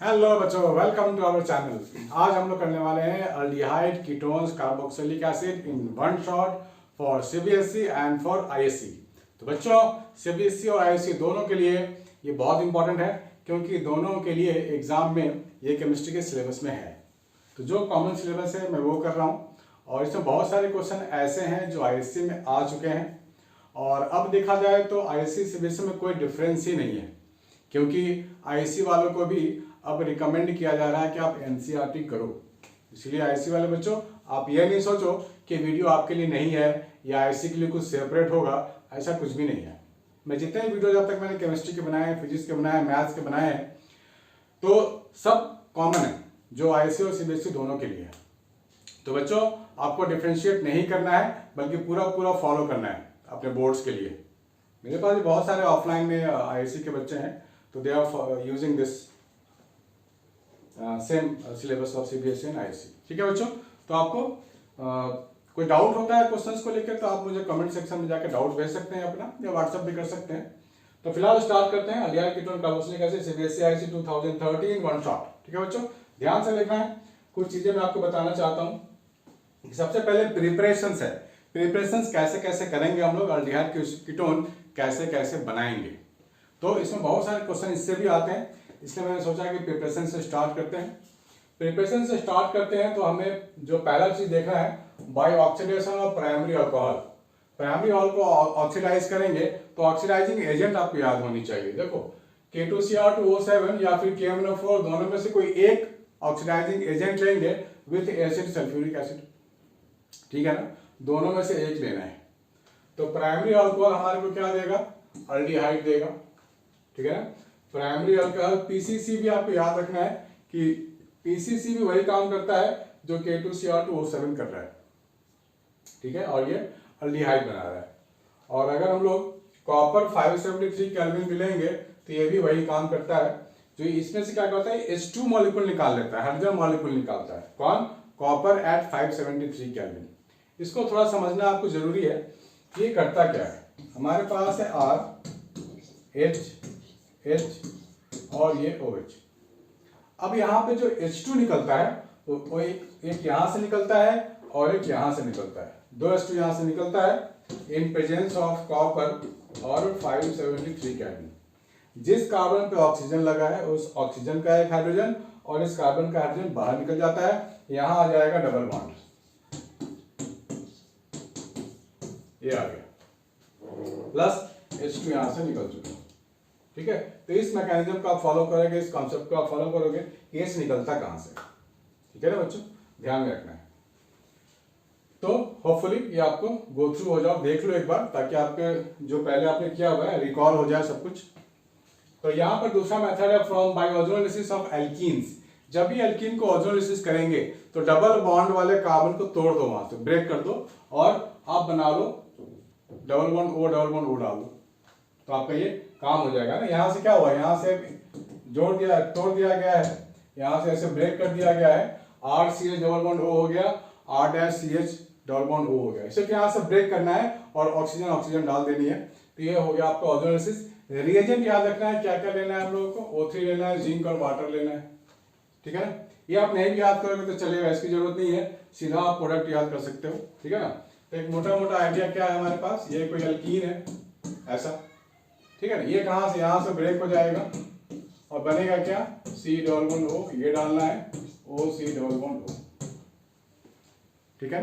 Hello बच्चों, welcome to our channel. आज हम लोग करने वाले हैं aldehyde ketones carboxylic acid in one shot for CBSE and for ISC. तो बच्चों, सीबीएसई और आईएससी दोनों के लिए ये बहुत इंपॉर्टेंट है, क्योंकि दोनों के लिए एग्जाम में ये केमिस्ट्री के सिलेबस में है। तो जो कॉमन सिलेबस है मैं वो कर रहा हूँ, और इसमें बहुत सारे क्वेश्चन ऐसे हैं जो आईएससी में आ चुके हैं। और अब देखा जाए तो आईएससी सीबीएसई में कोई डिफरेंस ही नहीं है, क्योंकि आईएससी वालों को भी अब रिकमेंड किया जा रहा है कि आप एनसीईआरटी करो। इसलिए आईएससी वाले बच्चों, आप ये नहीं सोचो कि वीडियो आपके लिए नहीं है या आईएससी के लिए कुछ सेपरेट होगा, ऐसा कुछ भी नहीं है। मैं जितने वीडियो जब तक मैंने केमिस्ट्री के बनाए, फिजिक्स के बनाए, मैथ्स के बनाए हैं, तो सब कॉमन है, जो आईएससी और सीबीएसई दोनों के लिए है। तो बच्चों, आपको डिफ्रेंशिएट नहीं करना है, बल्कि पूरा पूरा फॉलो करना है अपने बोर्ड्स के लिए। मेरे पास बहुत सारे ऑफलाइन में आईएससी के बच्चे हैं, तो they are using this same syllabus of CBSE and ISC. ठीक है बच्चों, तो आपको कोई डाउट होता है क्वेश्चंस को लेकर, तो आप मुझे कमेंट सेक्शन में जाकर डाउट भेज सकते हैं अपना, या व्हाट्सएप भी कर सकते हैं। तो फिलहाल स्टार्ट करते हैं aldehyde ketone carboxylic acid CBSE ISC 2013 one shot. ठीक है बच्चों, ध्यान से देखना है। कुछ चीजें मैं आपको बताना चाहता हूँ। सबसे पहले प्रिपरेशंस है। प्रिपरेशंस कैसे कैसे करेंगे हम लोग, अल्डिहाइड कीटोन कैसे कैसे बनाएंगे। तो इसमें बहुत सारे क्वेश्चन इससे भी आते हैं, इसलिए मैंने सोचा कि प्रिपरेशन से स्टार्ट करते हैं। प्रिपरेशन से स्टार्ट करते हैं तो हमें जो पहला चीज देखना है, by oxidation of primary alcohol. Primary alcohol को ऑक्सीडाइज करेंगे तो ऑक्सीडाइजिंग एजेंट आपको याद होनी चाहिए। देखो, K2Cr2O7 या फिर KMnO4, दोनों में से कोई एक ऑक्सीडाइजिंग एजेंट लेंगे विथ एसिड सल्फ्यूरिक एसिड। ठीक है ना, दोनों में से एक लेना है। तो प्राइमरी अल्कोहल हमारे को क्या देगा, अल्डिहाइड देगा। ठीक है ना, प्राइमरी अल्कोहल। पीसीसी भी आपको याद रखना है कि पीसीसी भी वही काम करता है जो K2Cr2O7 कर रहा है। ठीक है, और ये अल्डिहाइड बना रहा है। और अगर हम लोग कॉपर 573 केल्विन भी लेंगे तो ये भी वही काम करता है। जो इसमें से क्या करता है, H2 मॉलिक्यूल निकाल लेता है, हाइड्रोजन मॉलिक्यूल निकालता है। कौन? Copper at 573 kelvin. इसको थोड़ा समझना आपको जरूरी है। ये करता क्या है, हमारे पास है R, H और ये OH। अब यहाँ पे जो H2 निकलता है वो एक यहाँ से निकलता है और एक यहाँ से निकलता है। दो H2 यहाँ से निकलता है इन प्रेजेंस ऑफ कॉपर और 573 केल्विन। जिस कार्बन पे ऑक्सीजन लगा है उस ऑक्सीजन का एक हाइड्रोजन और इस कार्बन का हाइड्रोजन बाहर निकल जाता है, यहाँ आ जाएगा डबल बॉन्ड। ये आ गया, प्लस H2 यहाँ से निकल चुका है। ठीक है, तो इस मैकेनिज्म को आप फॉलो करोगे, इस कॉन्सेप्ट को आप फॉलो करोगे कि एस निकलता कहां से। ठीक है ना बच्चों, ध्यान में रखना है। तो होपफुली ये आपको गो थ्रू हो जाओ, देख लो एक बार, ताकि आपके जो पहले आपने किया हुआ है रिकॉल हो जाए सब कुछ। तो यहाँ पर दूसरा मेथड है from by ozonolysis of alkenes. जब भी एल्कीन को ओजोनोलिसिस करेंगे तो डबल बॉन्ड वाले कार्बन को तोड़ दो, वहां से ब्रेक कर दो और आप बना लो डबल बॉन्ड O डाल दो, तो आपका ये काम हो जाएगा ना। यहाँ से क्या हुआ, यहाँ से तोड़ दिया गया है, यहाँ से ऐसे ब्रेक कर दिया गया है, RCH डबल बॉन्ड O हो गया, R-CH डबल बॉन्ड O हो गया। सिर्फ यहाँ से ब्रेक करना है और ऑक्सीजन डाल देनी है। तो ये हो गया आपका ओजोनोलिसिस। रिएजेंट याद रखना है, क्या क्या लेना है हम लोगों को, O3 लेना है, जिंक और वाटर लेना है। ठीक है ना, ये आप नहीं भी याद करोगे तो चलेगा, इसकी जरूरत नहीं है, सीधा आप प्रोडक्ट याद कर सकते हो। ठीक है ना, तो एक मोटा मोटा आइडिया क्या है हमारे पास, ये कोई एल्कीन है ऐसा। ठीक है ना, ये कहां से, यहां से ब्रेक हो जाएगा और बनेगा क्या, C डबल बॉन्ड O, ये डालना है OC डबल बॉन्ड O। ठीक है,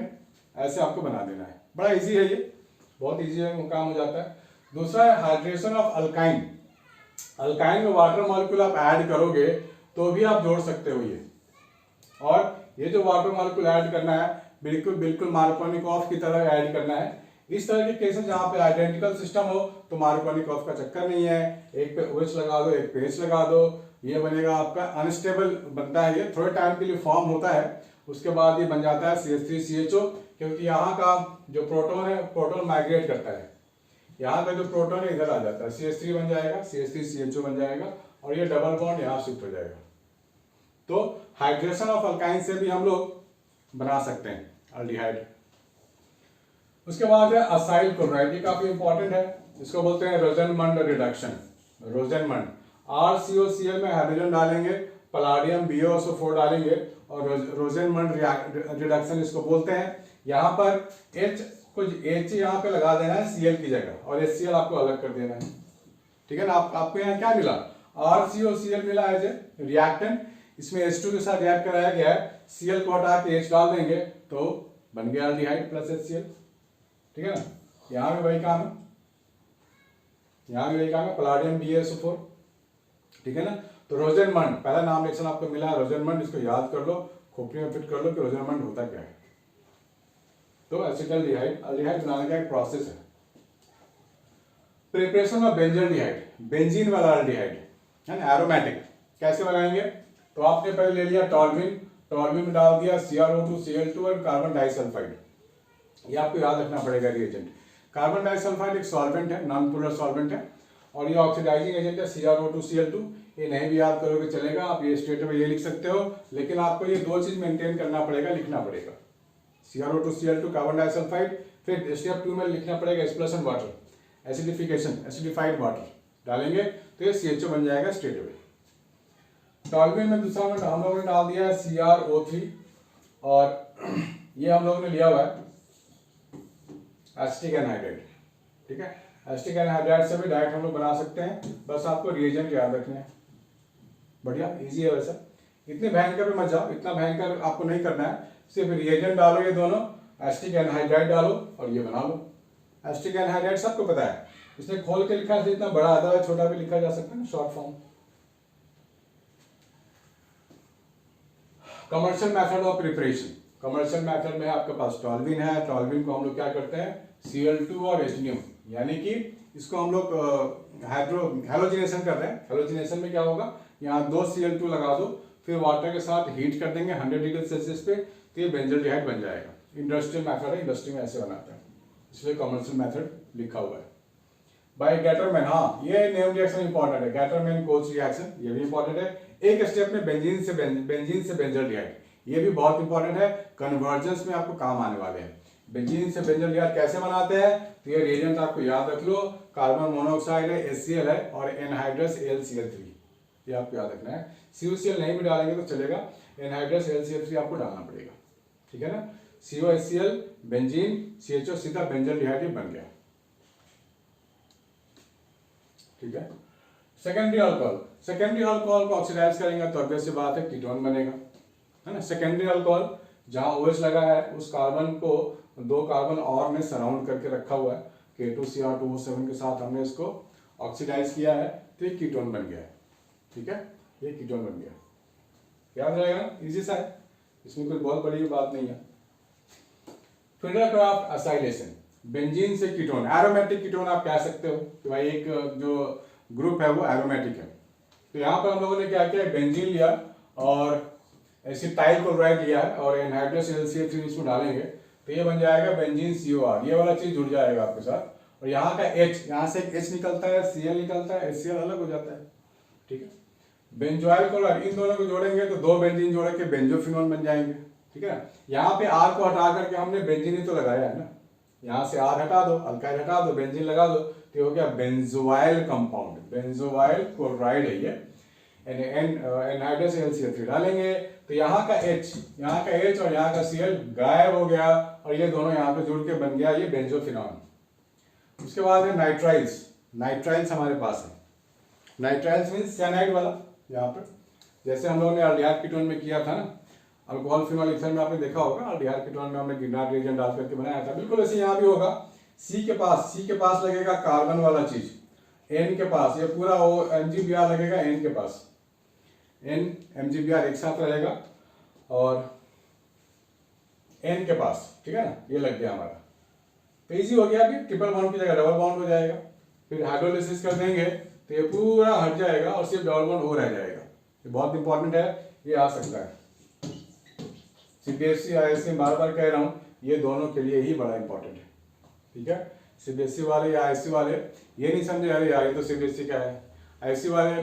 ऐसे आपको बना देना है। बड़ा इजी है ये, बहुत इजी है, काम हो जाता है। दूसरा है हाइड्रेशन ऑफ अल्काइन। अल्काइन में वाटर मॉलिक्यूल आप ऐड करोगे तो भी आप जोड़ सकते हो ये। और ये जो वाटर मॉलिक्यूल ऐड करना है बिल्कुल मार्कोनिकॉफ की तरह ऐड करना है। इस तरह के केसेस जहां पे आइडेंटिकल सिस्टम हो तो मार्कोनिकॉफ का चक्कर नहीं है, एक पे OH लगा दो, एक पे H लगा दो, ये बनेगा आपका अनस्टेबल बनता है। ये थोड़े टाइम के लिए फॉर्म होता है, उसके बाद ये बन जाता है CH3CHO, क्योंकि यहाँ का जो प्रोटॉन है, प्रोटॉन माइग्रेट करता है, यहाँ का जो प्रोटॉन है इधर आ जाता है, CH3 बन जाएगा, CH3CHO बन जाएगा और ये डबल बॉन्ड यहाँ शिफ्ट हो जाएगा। तो हाइड्रेशन ऑफ अल्काइन से भी हम लोग बना सकते हैं अल्डिहाइड। उसके बाद है असाइल क्लोराइड, ये काफी इंपॉर्टेंट है, इसको बोलते हैं रोजेनमंड रिडक्शन। रोजेनमंड, RCOCl में हाइड्रोजन डालेंगे पलाडियम BeO4 डालेंगे और रोजेनमंड रिडक्शन इसको बोलते हैं। यहाँ पर कुछ H यहाँ पे लगा देना है Cl की जगह और HCl आपको अलग कर देना है, ठीक है ना। आपको यहाँ क्या मिला, RCOCl मिला एज ए रिएक्टेंट, इसमें H2 के साथ रिएक्ट कराया गया है, Cl को हटा के H डाल देंगे तो बन गया एल्डिहाइड प्लस HCl, ठीक है ना। यहाँ भी वही काम है, यहाँ भी वही काम है, पलाडियम BeSO4, ठीक है ना। तो रोजेनमंड पहला नाम रिएक्शन आपको मिला है रोजेनमंड, इसको याद कर लो, खोपड़ी में फिट कर लो कि रोजेनमंड होता क्या है। तो एसिटाल्डिहाइड अल्डिहाइड बनाने का एक प्रोसेस है। प्रिपरेशन ऑफ बेंजल्डिहाइड, बेंजीन वाला अल्डिहाइड है ना, एरोमेटिक कैसे बनाएंगे। तो आपने पहले ले लिया टॉल्विन, टॉल्विन में डाल दिया CrO2 Cl2 और कार्बन डाइसल्फाइड, ये आपको याद रखना पड़ेगा रिएजेंट। कार्बन डाइसल्फाइड एक सॉल्वेंट है, नॉन पोलर सॉल्वेंट है और ये ऑक्सीडाइजिंग एजेंट है CrO2 Cl2। ये नहीं भी याद करोगे चलेगा, आप ये स्ट्रेट में ये लिख सकते हो, लेकिन आपको ये दो चीज मेंटेन करना पड़ेगा, लिखना पड़ेगा CrO2 Cl2 कार्बन डाइसल्फाइड। फिर स्टेप 2 में लिखना पड़ेगा explosion water, acidification, acidified water डालेंगे तो ये CHO बन जाएगा स्ट्रेट अवे। टॉल्विन में दूसरा में हम लोगों ने डाल दिया है CrO3 और ये हम लोगों ने लिया हुआ है एसिटिक एनहाइड्राइड, ठीक है। एसिटिक एनहाइड्राइड से भी डायरेक्ट हम लोग बना सकते हैं, बस आपको रिएजेंट याद रखने हैं। बढ़िया इजी है वैसा, इतने भयंकर भी मत जाओ, इतना भयंकर आपको नहीं करना है, सिर्फ रिएजेंट डालो ये दोनों, एसिटिक एनहाइड्राइड डालो और ये बना लो। एसिटिक एनहाइड्राइड सबको पता है, इसने खोल के लिखा है, इतना बड़ा आता है छोटा भी लिखा जा सकता है ना, short form. Commercial method of preparation, commercial method में आपके पास टॉल्विन है, टॉल्विन को हम लोग क्या करते हैं Cl2 और एचनियम, यानी कि इसको हम लोग हैलोजिनेशन कर रहे हैं। हैलोजिनेशन में क्या होगा, यहाँ 2 Cl2 लगा दो, फिर वाटर के साथ हीट कर देंगे 100 डिग्री सेल्सियस पे, तो ये बेंजल्डिहाइड बन जाएगा। इंडस्ट्रियल मेथड है, इंडस्ट्री में ऐसे बनाते हैं, इसलिए कमर्शियल मेथड लिखा हुआ है। बाय गैटरमैन, हाँ ये नेम रिएक्शन इंपॉर्टेंट है, गैटरमैन कोच रिएक्शन ये भी इंपॉर्टेंट है। एक स्टेप में बेंजीन से बेंजल्डिहाइड, ये भी बहुत इंपॉर्टेंट है, कन्वर्जेंस में आपको काम आने वाले हैं। बेंजीन से बेंजल्डिहाइड कैसे बनाते हैं, तो ये रिएजेंट आपको याद रख लो, कार्बन मोनोऑक्साइड है HCl है और एनहाइड्रस AlCl3, ये आपको याद रखना है। CuCl नहीं भी डालेंगे तो चलेगा, एनहाइड्रस AlCl3 आपको डालना पड़ेगा, ठीक है ना। COHCl बेंजीन CHO सीधा बेंजल्डिहाइड बन गया, ठीक है। सेकेंडरी अल्कोहल, सेकेंडरी अल्कोहल को ऑक्सीडाइज करेंगे तो ऑब्वियस सी बात है कीटोन बनेगा, है ना। सेकेंडरी अल्कोहल जहां OH लगा है उस कार्बन को 2 कार्बन और ने सराउंड करके रखा हुआ है, K2Cr2O7 के साथ हमने इसको ऑक्सीडाइज किया है तो ये कीटोन बन गया है, ठीक है, ये कीटोन बन गया, याद रहेगा, इजी सा है, इसमें कोई बहुत बड़ी बात नहीं है। फिडरक्राफ्ट एसाइलेशन, बेंजीन से कीटोन, एरोमेटिक कीटोन आप कह सकते हो कि भाई एक जो ग्रुप है वो एरोमेटिक है। तो यहाँ पर हम लोगों ने क्या किया, बेंजीन लिया और एसिटाइल क्लोराइड लिया है और एनहाइड्रस AlCl3 इसमें डालेंगे तो ये बन जाएगा बेंजीन COR, ये वाला चीज जुड़ जाएगा आपके साथ। और यहाँ का H, यहाँ से एक H निकलता है, Cl निकलता है, HCl अलग हो जाता है, ठीक है। बेंजोइल क्लोराइड, इन दोनों को जोड़ेंगे तो 2 बेंजीन जोड़ के बेंजोफिनोन बन जाएंगे, ठीक है। यहाँ पे R को हटा करके हमने बेंजीन ही तो लगाया है ना, यहाँ से R हटा दो, अल्काइल हटा दो, बेंजीन लगा दो, तो हो गया बेंजोइल कंपाउंड, बेंजोइल क्लोराइड है ये। एनहाइड्रस AlCl3 डालेंगे तो यहाँ का H, यहाँ का H और यहाँ का Cl गायब हो गया और ये दोनों यहाँ पे जुड़ के बन गया ये बेंजोफिनॉन। उसके बाद है नाइट्राइल्स, नाइट्राइल्स हमारे पास है, नाइट्राइल्स मीन्स साइनाइड वाला, यहाँ पर जैसे हम लोगों ने अल्डिहाइड कीटोन में किया था ना, अल्कोहल फिनोल ईथर में आपने देखा होगा, अल्डिहाइड कीटोन में हमने गिरनाट रिएजेंट डाल करके बनाया था, बिल्कुल ऐसे यहाँ भी होगा। C के पास लगेगा कार्बन वाला चीज, N के पास ये पूरा वो MgBr लगेगा, N के पास N MgBr एक साथ रहेगा और N के पास, ठीक है ना, ये लग गया हमारा, तो इजी हो गया कि ट्रिपल बॉन्ड की जगह डबल बॉन्ड हो जाएगा। फिर हाइड्रोलिसिस कर देंगे तो ये पूरा हट जाएगा और सिर्फ डबल बॉन्ड हो रह जाएगा, ये बहुत इंपॉर्टेंट है, ये आ सकता है CBSE ISC बार बार कह रहा हूँ, ये दोनों के लिए ही बड़ा इंपॉर्टेंट है, ठीक है। CBSE वाले या ISC वाले ये नहीं समझे अरे यार ये तो CBSE का है, ISC वाले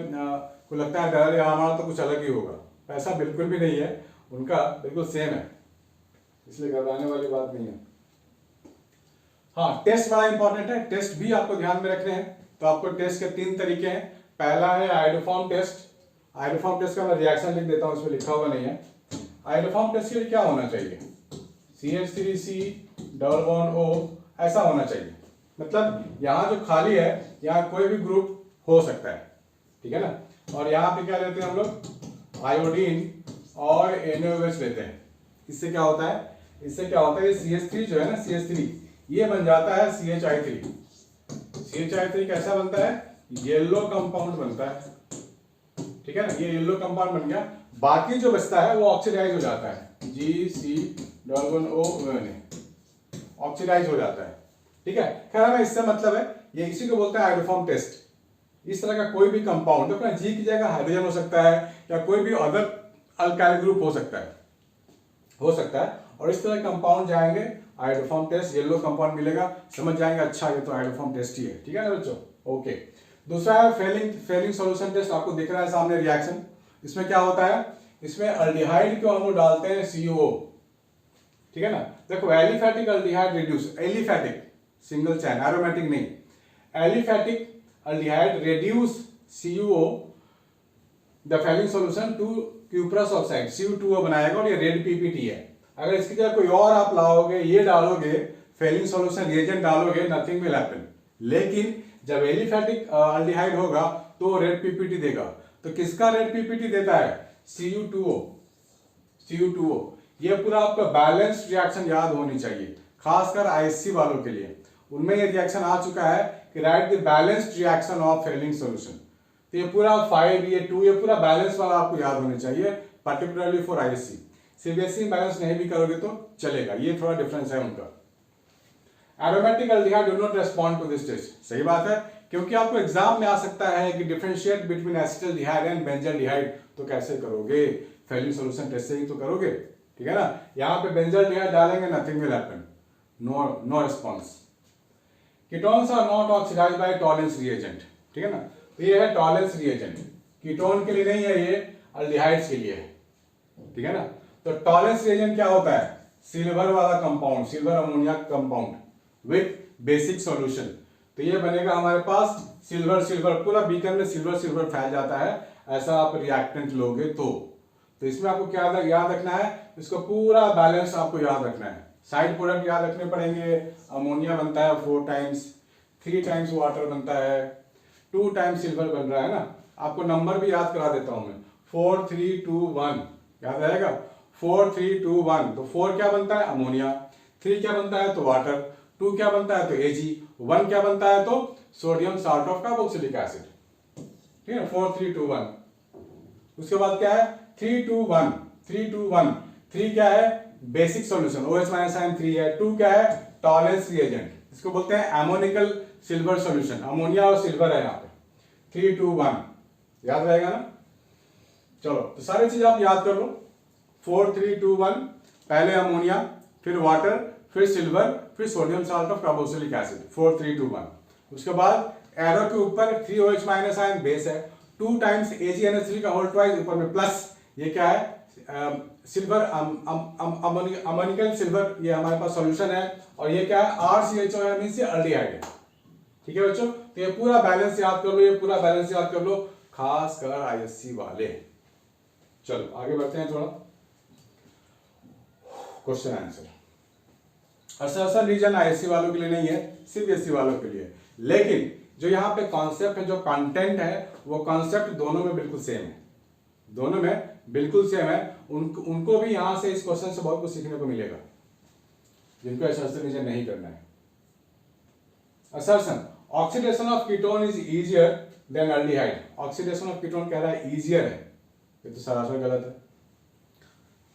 को लगता है अरे हमारा तो कुछ अलग ही होगा, ऐसा बिल्कुल भी नहीं है, उनका बिल्कुल सेम है, इसलिए घबराने वाली बात नहीं है। हाँ, टेस्ट बड़ा इंपॉर्टेंट है, टेस्ट भी आपको ध्यान में रखने हैं। तो आपको टेस्ट के 3 तरीके हैं, पहला है आयोडोफॉर्म टेस्ट, आइडोफॉर्म टेस्ट का मैं रिएक्शन लिख देता हूँ, इसमें लिखा हुआ नहीं है। आइडोफॉर्म टेस्ट के लिए क्या होना चाहिए, CH3C डबल बॉन्ड O ऐसा होना चाहिए। मतलब यहाँ जो खाली है यहाँ कोई भी ग्रुप हो सकता है, ठीक है ना। और यहाँ पे क्या लेते हैं हम लोग, आयोडीन और NaOH लेते हैं। इससे क्या होता है, इससे क्या होता है, ये CH3 जो है ना, CH3 ये बन जाता है CHI3। CHI3 कैसा बनता है, येलो कंपाउंड बनता है, ठीक है ना। ये येलो कंपाउंड बन गया, बाकी जो बचता है वो ऑक्सीडाइज हो जाता है, GC≡O ऑक्सीडाइज हो जाता है, ठीक है। खैर हमें इससे मतलब है, ये इसी को बोलते हैं आइडोफॉर्म टेस्ट। इस तरह का कोई भी कंपाउंड, तो G की जगह हाइड्रोजन हो सकता है या कोई भी अदर अल्काइल ग्रुप हो सकता है, और इस तरह कंपाउंड जाएंगे आइडोफॉर्म टेस्ट, येलो कंपाउंड मिलेगा, समझ जाएंगे अच्छा ये तो आइडोफॉर्म टेस्ट ही है, ठीक है ना बच्चों। ओके, दूसरा है फेलिंग सॉल्यूशन टेस्ट। आपको दिख रहा है सामने रिएक्शन। इसमें क्या होता है, इसमें अल्डिहाइड को हम लोग डालते हैं CuO, ठीक है ना। देखो aliphatic aldehyde reduce, aliphatic single chain, aromatic नहीं, aliphatic aldehyde reduce CuO the Fehling solution to cuprous oxide, Cu2O बनाएगा, और ये रेड PPT है। अगर इसकी जगह कोई और आप लाओगे, ये डालोगे फेलिंग सॉल्यूशन रिएजेंट डालोगे, नथिंग विल हैपन। लेकिन जब एलिफैटिक अल्डिहाइड होगा तो रेड PPT देगा। तो किसका रेड PPT देता है, Cu2O। ये पूरा आपका बैलेंस्ड रिएक्शन याद होनी चाहिए, खासकर ISC वालों के लिए। उनमें ये रिएक्शन आ चुका है कि right the balanced reaction of Fehling solution. तो ये पूरा 5 ये 2 ये पूरा बैलेंस वाला आपको याद होना चाहिए, पर्टिकुलरली फॉर ISC। CBSE में बैलेंस नहीं भी करोगे तो चलेगा, ये थोड़ा डिफरेंस है उनका। Aromatic aldehyde do not respond to this test, सही बात है, क्योंकि आपको एग्जाम में आ सकता है कि differentiate between acetaldehyde and benzaldehyde, तो कैसे करोगे, फेलिंग सॉल्यूशन टेस्ट से ही तो करोगे, ठीक है ना। यहाँ पे बेंजाल्डिहाइड डालेंगे, nothing will happen, no response. Ketones are not oxidised by Tollens reagent, ठीक है ना। तो ये है टॉलेंस रिएजेंट, कीटोन के लिए नहीं है, ये अल्डिहाइड्स के लिए है, ठीक है ना। तो टॉलेंस रिएजेंट क्या होता है, सिल्वर वाला compound, silver ammonia compound with basic solution. तो ये बनेगा हमारे पास सिल्वर, पूरा बीकर में सिल्वर फैल जाता है, ऐसा आप रिएक्टेंट लोगे तो इसमें आपको क्या याद रखना है, इसको पूरा बैलेंस आपको याद रखना है। साइड प्रोडक्ट याद रखने पड़ेंगे, अमोनिया बनता है 4 टाइम्स, 3 टाइम्स वाटर बनता है, 2 टाइम्स सिल्वर बन रहा है ना। आपको नंबर भी याद करा देता हूं मैं, 4 3 2 1 याद रहेगा, 4 3 2 1। तो 4 क्या बनता है, अमोनिया, 3 क्या बनता है तो वाटर, 2 क्या बनता है तो Ag, 1 क्या बनता है तो sodium salt of carboxylic acid, ठीक है। 4 3 2 1। उसके बाद क्या है 3 2 1, 3 2 1। 3 क्या है basic solution, OH minus ion 3 है। 2 क्या है टॉलेंस रिएजेंट, इसको बोलते हैं एमोनिकल सिल्वर सॉल्यूशन, अमोनिया और सिल्वर है यहाँ पे। 3 2 1 याद रहेगा ना। चलो तो सारी चीज आप याद कर लो, 4 3 2 1, पहले अमोनिया, फिर वाटर, फिर सिल्वर, फिर sodium salt of carboxylic acid, 4 3 2 1। उसके बाद एरो के ऊपर 3 OH माइनस आयन बेस है, 2 टाइम्स AgNH3 का होल ट्वाइस, ऊपर में प्लस, ये क्या है सिल्वर अमोनिकल सिल्वर, ये हमारे पास सॉल्यूशन है, और ये क्या है RCHO है, मींस ये अल्डिहाइड है, ठीक है बच्चों। तो ये पूरा बैलेंस याद कर लो, ये पूरा बैलेंस याद कर लो, खास कर ISC वाले। चलो आगे बढ़ते हैं थोड़ा, क्वेश्चन आंसर। असर रीजन ISC वालों के लिए नहीं है, सिर्फ SC वालों के लिए। लेकिन जो यहाँ पे कॉन्सेप्ट है, जो कंटेंट है, वो कॉन्सेप्ट दोनों में बिल्कुल सेम है, दोनों में बिल्कुल सेम है। उनको भी यहां से इस क्वेश्चन से बहुत कुछ सीखने को मिलेगा, जिनको असर रीजन नहीं करना है। Assertion, oxidation of ketone is easier than aldehyde. Oxidation of ketone कह रहा है इजियर है, ये तो सरासर गलत है।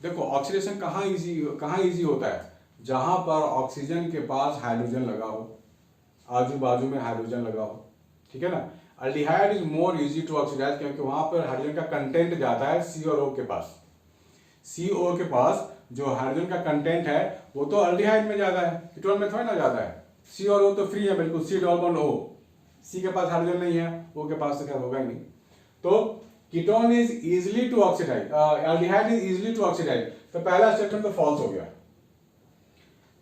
देखो ऑक्सीडेशन कहाँ इजी होता है, जहां पर ऑक्सीजन के पास हाइड्रोजन लगा हो, आजू बाजू में हाइड्रोजन लगा हो, ठीक है ना। Aldehyde is more easy to oxidise, क्योंकि वहां पर हाइड्रोजन का कंटेंट जाता है C और O के पास। CO के पास जो हाइड्रोजन का कंटेंट है वो तो अल्डिहाइड में ज्यादा है, कीटोन में थोड़ा ना ज्यादा है। C और O तो फ्री है बिल्कुल, C double bond O, C के पास हाइड्रोजन नहीं है, O के पास तो खैर होगा ही नहीं। तो ketone is easily to oxidise, aldehyde is easily to oxidise, तो पहला स्टेटमेंट तो फॉल्स हो गया।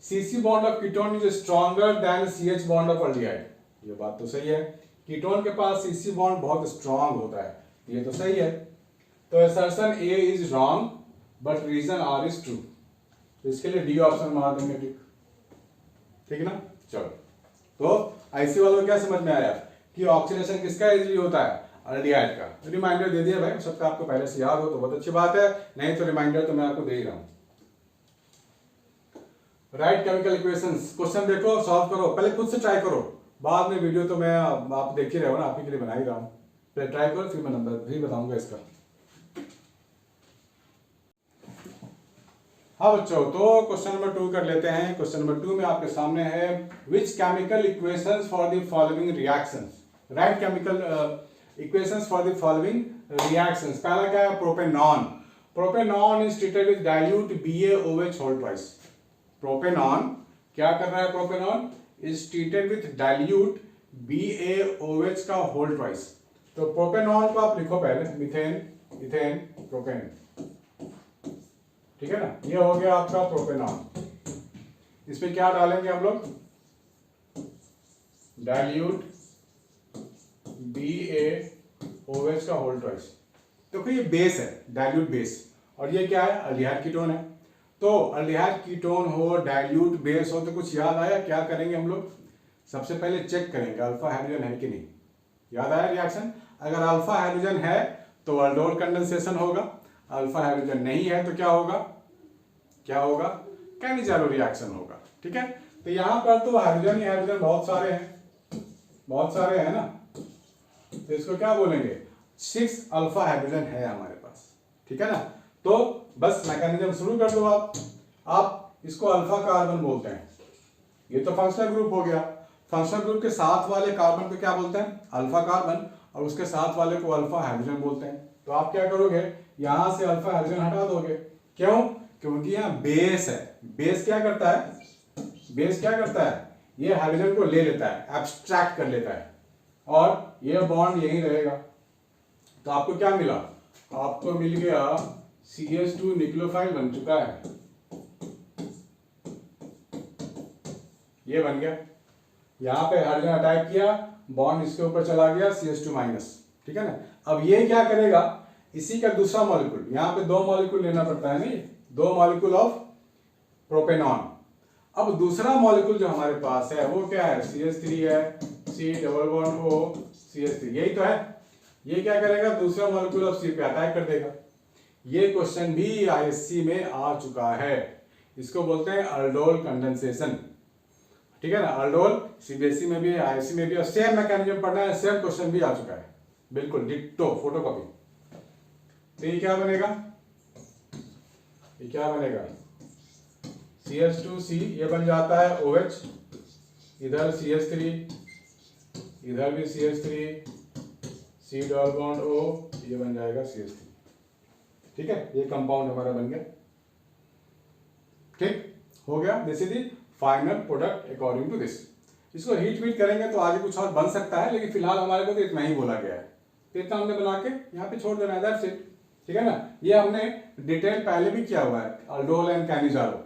CC bond of ketone is stronger than CH bond of aldehyde, ये बात तो सही है। कीटोन के पास CC बॉन्ड बहुत स्ट्रांग होता है, ये तो सही है। तो assertion A is wrong but reason R is true, तो इसके लिए डी ऑप्शन मार देंगे टिक, ठीक है ना। चलो, तो आईसी वालों को क्या समझ में आया कि ऑक्सीडेशन किसका इजीली होता है, अल्डिहाइड का। रिमाइंडर दे दिया भाई, सबका आपको पहले से याद हो तो बहुत अच्छी बात है, नहीं तो रिमाइंडर तो मैं आपको दे ही रहा हूं। राइट केमिकल इक्वेशंस, क्वेश्चन देखो, सॉल्व करो, पहले खुद से ट्राई करो, बाद में वीडियो तो मैं आप देख ही रहे हो ना, आपके लिए बना ही रहा हूं। पहले ट्राई करो, फिर मैं नंबर भी बताऊंगा इसका। हाँ बच्चों, तो क्वेश्चन नंबर 2 कर लेते हैं। क्वेश्चन नंबर 2 में आपके सामने है which chemical equations for the following reactions, right chemical equations for the following reactions. पहला क्या है, propanone. Propanone is treated with dilute BaOH whole twice. Propanone क्या कर रहा है, propanone is treated with dilute BaOH का होल ट्वाइस। तो propanone को आप लिखो पहले, मीथेन, इथेन, प्रोपेन, ठीक है ना। ये हो गया आपका प्रोपेनॉन। इसमें क्या डालेंगे हम लोग, डाइल्यूट BaOH का होल ट्वाइस। देखो ये बेस है, डाइल्यूट बेस, और ये क्या है, अल्डिहाइड कीटोन है। तो अल्डिहाइड कीटोन हो, डाइल्यूट बेस हो, तो कुछ याद आया, क्या करेंगे हम लोग, सबसे पहले चेक करेंगे अल्फा हाइड्रोजन है कि नहीं। याद आया रिएक्शन, अगर अल्फा हाइड्रोजन है तो अल्डोल कंडेंसेशन होगा, अल्फा हाइड्रोजन नहीं है तो क्या होगा, क्या होगा, कैनिजारो रिएक्शन होगा, ठीक है। तो यहां पर तो हाइड्रोजन ही हाइड्रोजन बहुत सारे हैं, बहुत सारे हैं ना, तो इसको क्या बोलेंगे, 6 अल्फा हाइड्रोजन है हमारे पास, ठीक है ना। तो बस मैकेनिज्म शुरू कर दो आप इसको अल्फा कार्बन बोलते हैं, ये तो फंक्शनल ग्रुप हो गया। फंक्शनल ग्रुप के साथ वाले कार्बन को क्या बोलते हैं, अल्फा कार्बन, और उसके साथ वाले को अल्फा हाइड्रोजन बोलते हैं। तो आप क्या करोगे, यहां से अल्फा हाइड्रोजन हटा दोगे, क्यों, क्योंकि यहाँ बेस है। बेस क्या करता है, बेस क्या करता है, ये हाइड्रोजन को ले लेता है, एब्स्ट्रैक्ट कर लेता है, और ये बॉन्ड यहीं रहेगा। तो आपको क्या मिला, आपको मिल गया CH2 न्यूक्लियोफाइल बन चुका है, ये बन गया। यहां पे हाइड्रोजन अटैक किया, बॉन्ड इसके ऊपर चला गया, CH2 माइनस, ठीक है ना। अब ये क्या करेगा, इसी का दूसरा मॉलिक्यूल, यहां पे 2 मॉलिक्यूल लेना पड़ता है नहीं, 2 मॉलिक्यूल ऑफ प्रोपेनॉन। अब दूसरा मॉलिक्यूल जो हमारे पास है वो क्या है, CH3 है, C double bond O CH3, यही तो है। ये क्या करेगा, दूसरा मॉलिक्यूल ऑफ C पे अटैक कर देगा। ये क्वेश्चन भी ISC में आ चुका है, इसको बोलते हैं अल्डोल कंडेंसेशन, ठीक है ना। अल्डोल CBSE में भी है, ISC में भी है, सेम मैकेनिज्म पढ़ना है, सेम क्वेश्चन भी आ चुका है, बिल्कुल डिट्टो फोटोकॉपी। तो ये क्या बनेगा, ये क्या बनेगा, CH2C, ये बन जाता है OH, इधर CH3, इधर भी CH3, C double bond O, ये बन जाएगा CH3, ठीक है। ये कंपाउंड हमारा बन गया, ठीक हो गया। This is the final product according to this. इसको हीट वीट करेंगे तो आगे कुछ और बन सकता है, लेकिन फिलहाल हमारे को तो इतना ही बोला गया है, तो इतना हमने बना के यहाँ पे छोड़ देना है, दैट्स इट, ठीक है ना। ये हमने डिटेल पहले भी किया हुआ है, अल्डोल एंड कैनिजारो,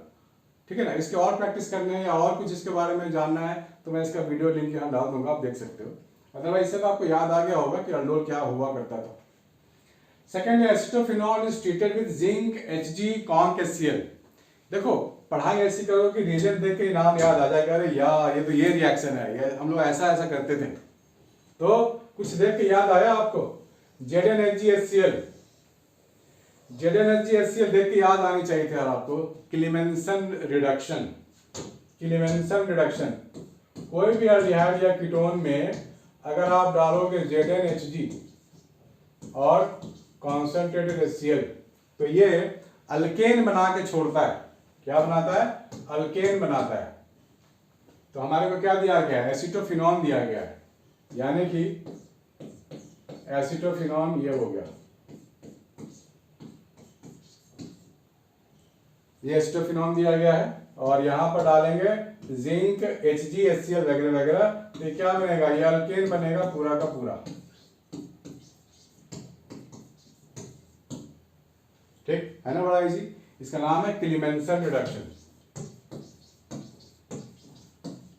ठीक है ना। इसके और प्रैक्टिस करने या और कुछ इसके बारे में जानना है तो मैं इसका वीडियो लिंक यहाँ डाल दूंगा, आप देख सकते हो। अदरवाइज इससे तो आपको याद आ गया होगा कि अल्डोल क्या हुआ करता था। Second, acetophenol is treated with zinc Hg conc HCl। देखो पढ़ाई ऐसी करो कि रिएजेंट देख के नाम याद आ जाएगा, अरे यार ये तो ये रिएक्शन है, ये हम लोग ऐसा ऐसा करते थे, तो कुछ देख के याद आया आपको, ZnHgHCl, ZnHgHCl देख के याद आनी चाहिए थी यार आपको। क्लीमेंसन रिडक्शन, क्लीमेंसन रिडक्शन, कोई भी अल्डिहाइड या कीटोन में अगर आप डालोगे ZnHg और कॉन्सेंट्रेटेड HCl तो ये अल्केन बना के छोड़ता है। क्या बनाता है, अल्केन बनाता है। तो हमारे को क्या दिया गया है, एसिटोफिनॉन दिया गया है, यानी कि एसिटोफिनॉन ये हो गया, ये एसिटोफिनॉन दिया गया है, और यहां पर डालेंगे जिंक HgHCl वगैरह वगैरह, तो क्या बनेगा, ये अल्केन बनेगा पूरा का पूरा, ठीक है ना, बड़ा इजी। इसका नाम है क्लीमेंसन रिडक्शन,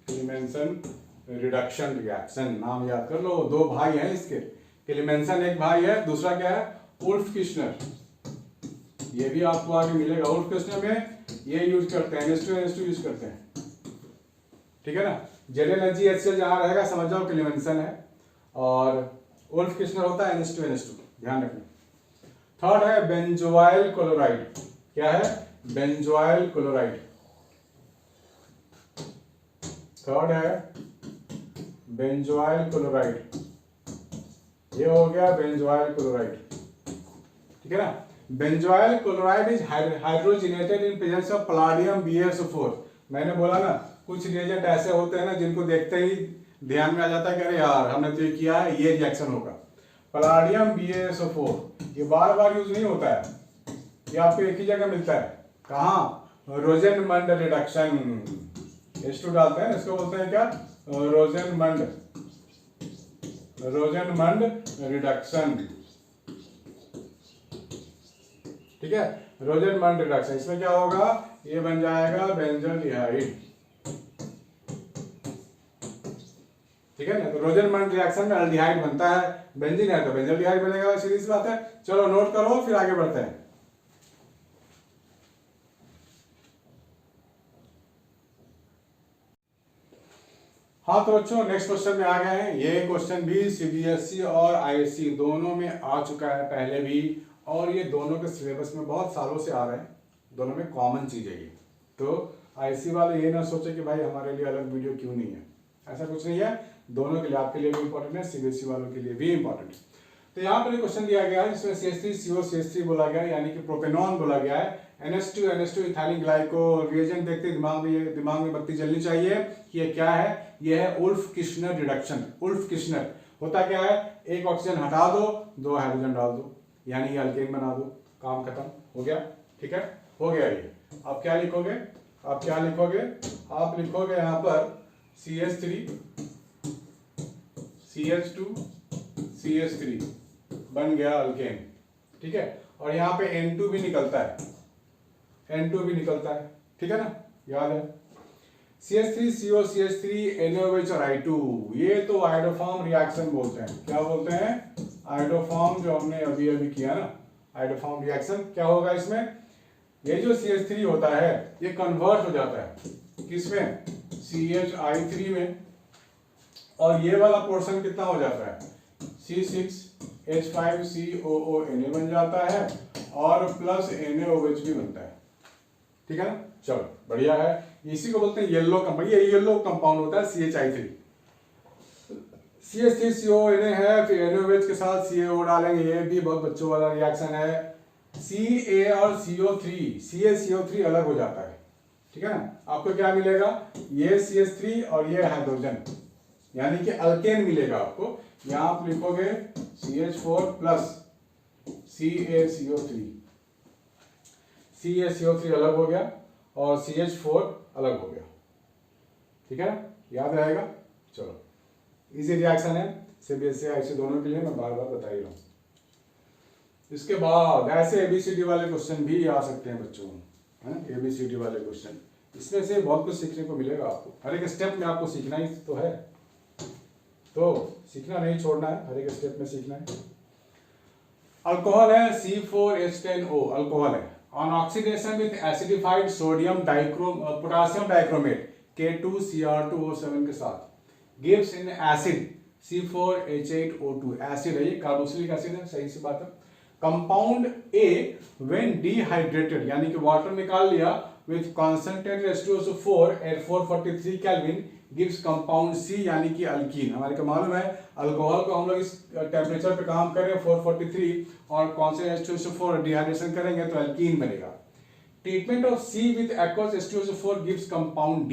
क्लीमेंसन रिडक्शन रिएक्शन, नाम याद कर लो। 2 भाई हैं इसके, क्लीमेंसन एक भाई है, दूसरा क्या है उल्फ किश्नर, ये भी आपको आगे मिलेगा। उल्फ किश्नर में ये यूज करते हैं, NH2 यूज करते हैं, ठीक है ना। ZnHg HCl जहां रहेगा समझ जाओ कि लिमिनेशन है, और उल्फ किश्नर होता है NH2 ध्यान रखना। थर्ड है बेंजोइल क्लोराइड। क्या है? Benzoyl chloride. थर्ड है बेंजोइल क्लोराइड, ये हो गया बेंजोइल क्लोराइड, ठीक है ना। Benzoyl chloride is hydrogenated in presence of Palladium BaSO4। मैंने बोला ना कुछ रिएजेंट ऐसे होते हैं ना जिनको देखते ही ध्यान में आ जाता है कि अरे यार हमने तो ये किया है, ये रिएक्शन होगा। पलाडियम BaSO4 ये बार बार यूज नहीं होता है, ये आपको एक ही जगह मिलता है। कहाँ? रोजेनमंड रिडक्शन। H2 डालते हैं, इसको बोलते हैं क्या? रोजेनमंड रिडक्शन, ठीक है। रोजेनमंड रिडक्शन, इसमें क्या होगा? ये बन जाएगा बेंजोल्डिहाइड, ठीक है ना। तो रोजेनमंड रिएक्शन में अल्डिहाइड बनता है, बेंजीन है तो बेंजोल्डिहाइड बनेगा, सीधी सी बात है। चलो नोट करो, फिर आगे बढ़ते हैं। हाँ तो बच्चों नेक्स्ट क्वेश्चन में आ गए हैं। ये क्वेश्चन भी CBSE और ISC दोनों में आ चुका है पहले भी, और ये दोनों के सिलेबस में बहुत सालों से आ रहे हैं, दोनों में कॉमन चीज है ये। तो ISC वाले ये ना सोचे कि भाई हमारे लिए अलग वीडियो क्यों नहीं है, ऐसा कुछ नहीं है, दोनों के लिए, आपके लिए भी इंपॉर्टेंट है, CBSE वालों के लिए भी इंपॉर्टेंट है। तो यहाँ पर क्वेश्चन दिया गया है जिसमें CH3CO बोला गया है, यानी कि प्रोपेनॉन बोला गया है। NH2 इथाइलिन ग्लाइको रिएजेंट देखते दिमाग में बत्ती जलनी चाहिए कि ये क्या है। ये है Wolff Kishner reduction. Wolff Kishner होता क्या है? एक ऑक्सीजन हटा दो, 2 हाइड्रोजन डाल दो, यानी ये अल्केन बना दो, काम खत्म हो गया, ठीक है, हो गया ये। आप क्या लिखोगे? आप लिखोगे यहाँ पर CH3 CH2 CH3 बन गया अल्केन, ठीक है। और यहाँ पे N2 भी निकलता है, ठीक है ना, याद है। CH3CO CH3 NaOH और I2, ये तो आइडोफॉर्म रिएक्शन बोलते हैं। क्या बोलते हैं? आइडोफॉर्म, जो हमने अभी अभी किया ना, आइडोफॉर्म रिएक्शन। क्या होगा इसमें? ये जो CH3 होता है ये कन्वर्ट हो जाता है किसमें? CHI3 में, और ये वाला पोर्शन कितना हो जाता है? C6H5COO Na बन जाता है, और प्लस NaOH भी बनता है, ठीक है ना। चलो बढ़िया है, इसी को बोलते हैं येलो कंपाउंड। ये येलो कंपाउंड होता है CHI3। CH3CO Na है, फिर NaOH के साथ CaO डालेंगे, ये भी बहुत बच्चों वाला रिएक्शन है। Ca और CO3 अलग हो जाता है, ठीक है ना। आपको क्या मिलेगा? ये CH3 और ये हाइड्रोजन, यानी कि अल्केन मिलेगा आपको। यहां आप लिखोगे CH4 प्लस CaCO3, CaCO3 अलग हो गया और CH4 अलग हो गया, ठीक है ना, याद रहेगा। चलो इजी रिएक्शन है, CBSE ISC दोनों के लिए, मैं बार बार बता ही रहा हूं। इसके बाद ऐसे ABCD वाले क्वेश्चन भी आ सकते हैं बच्चों, है ना, ABCD वाले क्वेश्चन, इसमें से बहुत कुछ सीखने को मिलेगा आपको। हर एक स्टेप में आपको सीखना ही तो है, तो सीखना नहीं छोड़ना है, हर एक स्टेप में सीखना है। अल्कोहल है C4H10O, अल्कोहल है। On oxidation with acidified potassium dichromate K2Cr2O7 के साथ gives in acid C4H8O2, acid है ये, कार्बोक्सिलिक एसिड है, सही सी बात है। कंपाउंड A व्हेन डिहाइड्रेटेड, यानी कि वाटर निकाल लिया, with concentrated H2SO4 at 443 kelvin gives compound C, यानी कि अल्कीन। हमारे को मालूम है अल्कोहल को हम लोग इस टेम्परेचर पे काम कर रहे हैं 443, और कौन से H2SO4 डिहाइड्रेशन करेंगे तो अल्कीन बनेगा। Treatment of C with aqueous H2SO4 gives compound D।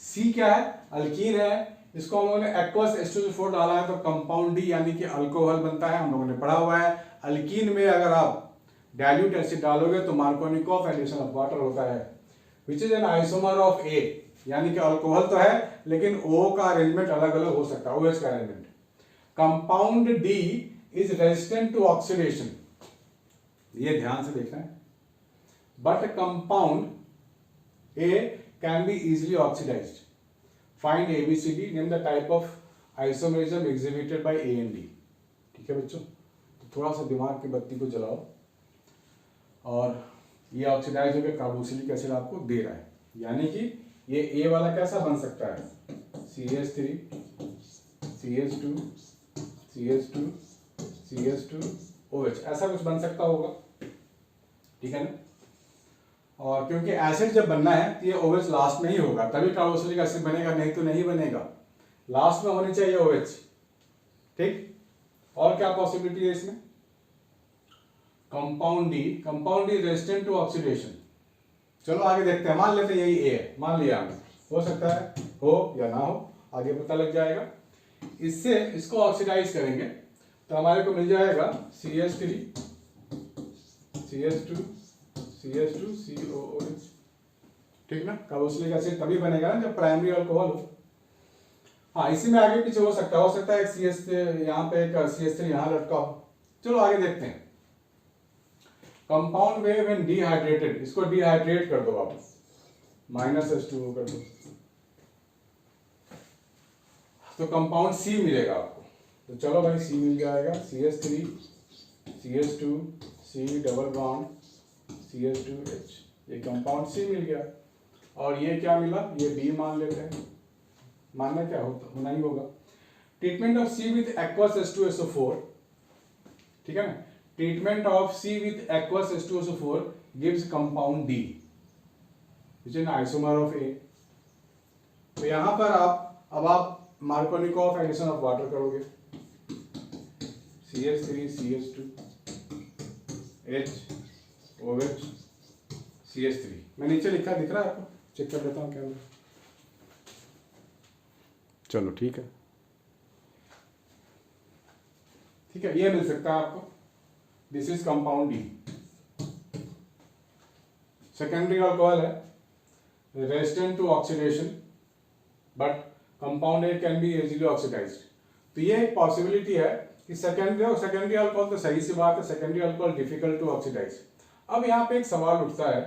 C क्या है? अल्कीन है, इसको हम लोगों ने एक्वस H2SO4 डाला है तो कंपाउंड D यानी कि अल्कोहल बनता है, हम लोगों ने पढ़ा हुआ है। अल्कीन में अगर आप डाइल्यूट एसिड डालोगे तो मार्कोनिकोव एडिशन ऑफ वाटर होता है, which is an isomer of A, यानी कि अल्कोहल तो है लेकिन O का अरेंजमेंट अलग अलग हो सकता है, OH का arrangement. Compound D is resistant to oxidation, ये ध्यान से देखना है, but compound A can be easily oxidised. Find ABCD, name the type of isomerism exhibited by A and D, ठीक है बच्चों। तो थोड़ा सा दिमाग की बत्ती को जलाओ, और ये ऑक्सीडाइज होकर कार्बोक्सिलिक एसिड आपको दे रहा है, यानी कि ये ए वाला कैसा बन सकता है, CH3 CH2 CH2 CH2 OH, ऐसा कुछ बन सकता होगा, ठीक है ना। और क्योंकि एसिड जब बनना है तो ये OH लास्ट में ही होगा, तभी कार्बोक्सिलिक एसिड बनेगा, नहीं तो नहीं बनेगा, लास्ट में होनी चाहिए OH, ठीक। और क्या पॉसिबिलिटी है इसमें, compound D resistant to oxidation. चलो आगे देखते हैं, मान लेते हैं यही ए है, मान लिया हमने, हो सकता है हो या ना हो, आगे पता लग जाएगा। इससे इसको ऑक्सीडाइज करेंगे तो हमारे को मिल जाएगा CH3 CH2 CH2 COOH, ठीक ना। कार्बोक्सिलिक एसिड तभी बनेगा ना जब प्राइमरी अल्कोहल हो। हाँ, इसी में आगे पीछे हो सकता है एक CH यहाँ पे एक CH3 यहाँ लटका हो। चलो आगे देखते हैं, कंपाउंड वेव व्हेन डिहाइड्रेटेड, इसको डिहाइड्रेट कर दो आप, -H2O कर दो, तो कंपाउंड C मिलेगा आपको। तो चलो भाई C मिल जाएगा, CH3 CH2 C double bond CH2H, ये कंपाउंड C मिल गया। और ये क्या मिला, ये B मान लेते हैं, मानना क्या होना ही होगा। Treatment of C with aqueous H2SO4, ठीक है ना, treatment of C with aqueous H2SO4 gives compound D which is isomer of A। तो यहां पर आप मार्कोनिकॉफ एडिशन ऑफ वाटर करोगे, CH3 CH2 H OH CH3, मैं नीचे लिखा दिख रहा है आपको, चेक कर लेता हूँ क्या, चलो ठीक है, ठीक है, ये मिल सकता है आपको, this is compound D. Secondary alcohol है, resistant to oxidation, but compound A can be easily oxidized. तो ये एक पॉसिबिलिटी है कि सेकेंडरी अल्कोहल, तो सही सी बात है, secondary alcohol difficult to oxidise. अब यहाँ पे एक सवाल उठता है